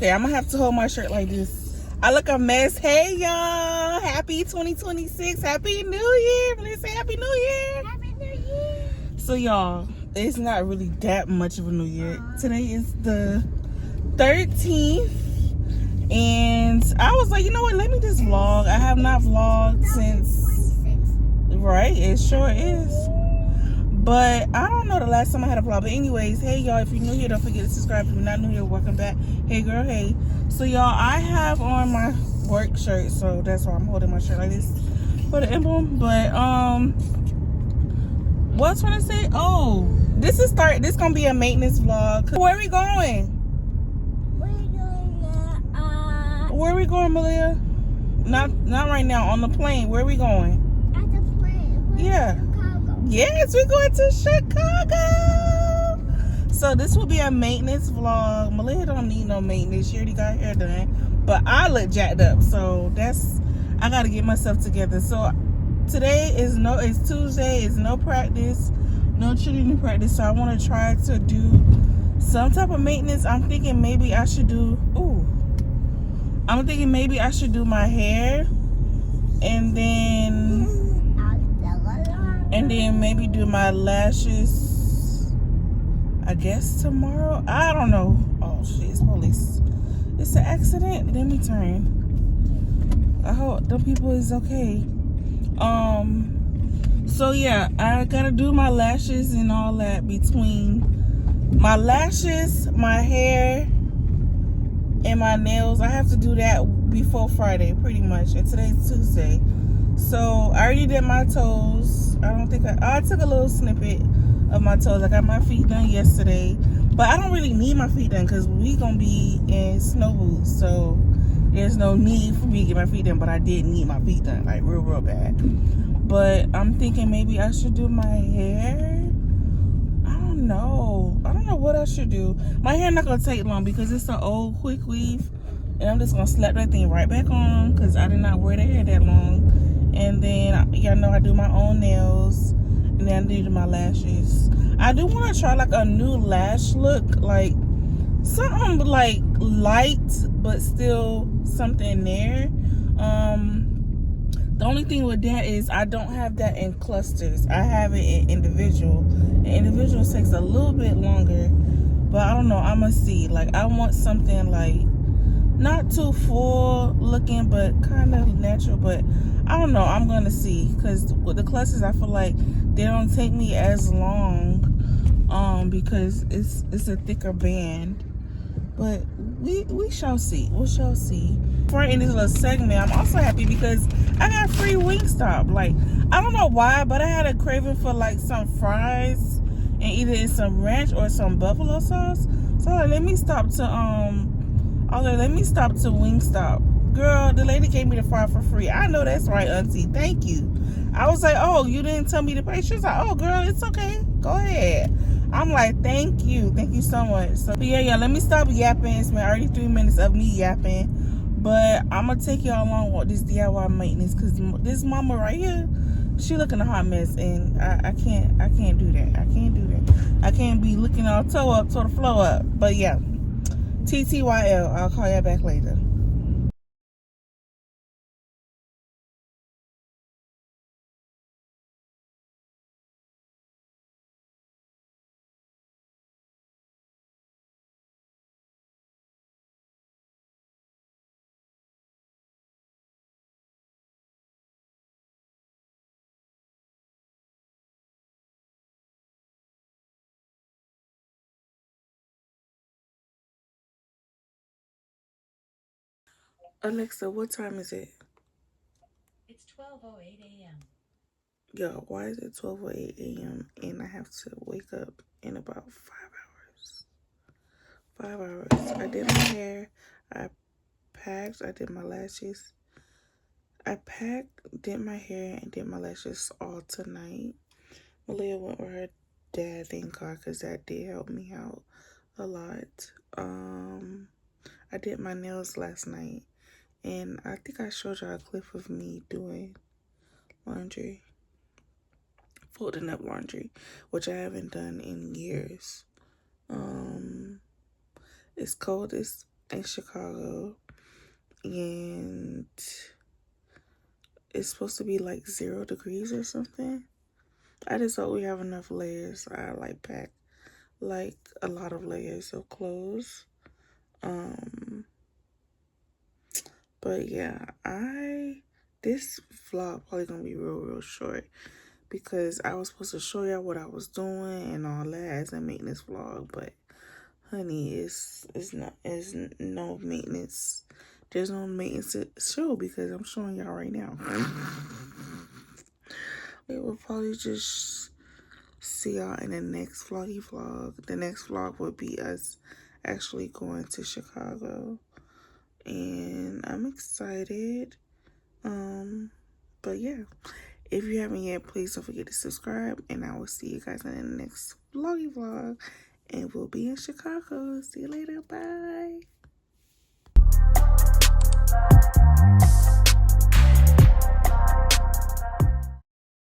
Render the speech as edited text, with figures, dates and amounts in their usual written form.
Okay, I'm gonna have to hold my shirt like this. I look a mess. Hey y'all, happy 2026, happy New Year. Please say happy New Year. Happy New Year. So y'all, it's not really that much of a New Year. Today is the 13th, and I was like, you know what? Let me just vlog. I have not vlogged since. Right, it sure is. But I don't know the last time I had a vlog. But anyways, hey y'all, if you're new here, don't forget to subscribe. If you're not new here, welcome back. Hey girl, hey. So y'all, I have on my work shirt, so that's why I'm holding my shirt like this for the emblem. But what's when I say? Oh, this gonna be a maintenance vlog. Where are we going? Where are we going, Malia? Not right now. On the plane. Where are we going? At the plane. Yeah. Chicago. Yes, we're going to Chicago. So this will be a maintenance vlog. Malia don't need no maintenance. She already got her hair done. But I look jacked up. So I gotta get myself together. So today it's Tuesday, it's no practice, no cheerleading practice. So I wanna try to do some type of maintenance. I'm thinking maybe I should do my hair and then maybe do my lashes, I guess tomorrow. I don't know. Oh shit, it's police. It's an accident. Let me turn. I hope the people is okay. So yeah, I gotta do my lashes and all that. Between my lashes, my hair, and my nails, I have to do that before Friday pretty much, and today's Tuesday. So I already did my toes. I took a little snippet of my toes. I got my feet done yesterday, but I don't really need my feet done because we gonna be in snow boots, so there's no need for me to get my feet done. But I did need my feet done, like real bad. But I'm thinking maybe I should do my hair. I don't know what I should do. My hair not gonna take long because it's an old quick weave, and I'm just gonna slap that thing right back on because I did not wear the hair that long. And then y'all know I do my own nails, and then I do my lashes. I do want to try like a new lash look, like something like light but still something there. The only thing with that is I don't have that in clusters. I have it in individual. And individual takes a little bit longer, but I don't know. I'm gonna see. Like I want something like not too full looking, but kind of natural. But I don't know. I'm gonna see, because with the clusters, I feel like they don't take me as long, because it's a thicker band. But we shall see. We shall see. Before I end this little segment, I'm also happy because I got free Wingstop. Like I don't know why, but I had a craving for like some fries and either some ranch or some buffalo sauce. So let me stop to Wingstop. Girl, the lady gave me the fry for free. I know that's right, auntie. Thank you. I was like, oh, you didn't tell me to pay. She was like, oh, girl, it's okay. Go ahead. I'm like, thank you so much. So yeah, let me stop yapping. It's been already 3 minutes of me yapping, but I'm gonna take y'all along with this DIY maintenance because this mama right here, she looking a hot mess, and I can't do that. I can't do that. I can't be looking all toe up to the flow up. But yeah, TTYL. I'll call y'all back later. Alexa, what time is it? It's 12:08 a.m. Yo, why is it 12:08 a.m. and I have to wake up in about 5 hours? 5 hours. I did my hair. I packed. I did my lashes. I packed, did my hair, and did my lashes all tonight. Malia went with her dad, thank God, because that did help me out a lot. I did my nails last night, and I think I showed y'all a clip of me doing laundry, folding up laundry, which I haven't done in years. It's cold. in Chicago, and it's supposed to be like 0 degrees or something. I just hope we have enough layers. I like pack like a lot of layers of clothes. But yeah, this vlog probably gonna be real short because I was supposed to show y'all what I was doing and all that as a maintenance vlog, but honey, it's no maintenance. There's no maintenance to show because I'm showing y'all right now. We will probably just see y'all in the next vloggy vlog. The next vlog would be us actually going to Chicago, and I'm excited. But yeah, if you haven't yet, please don't forget to subscribe, and I will see you guys in the next vloggy vlog, and we'll be in Chicago. See you later. Bye.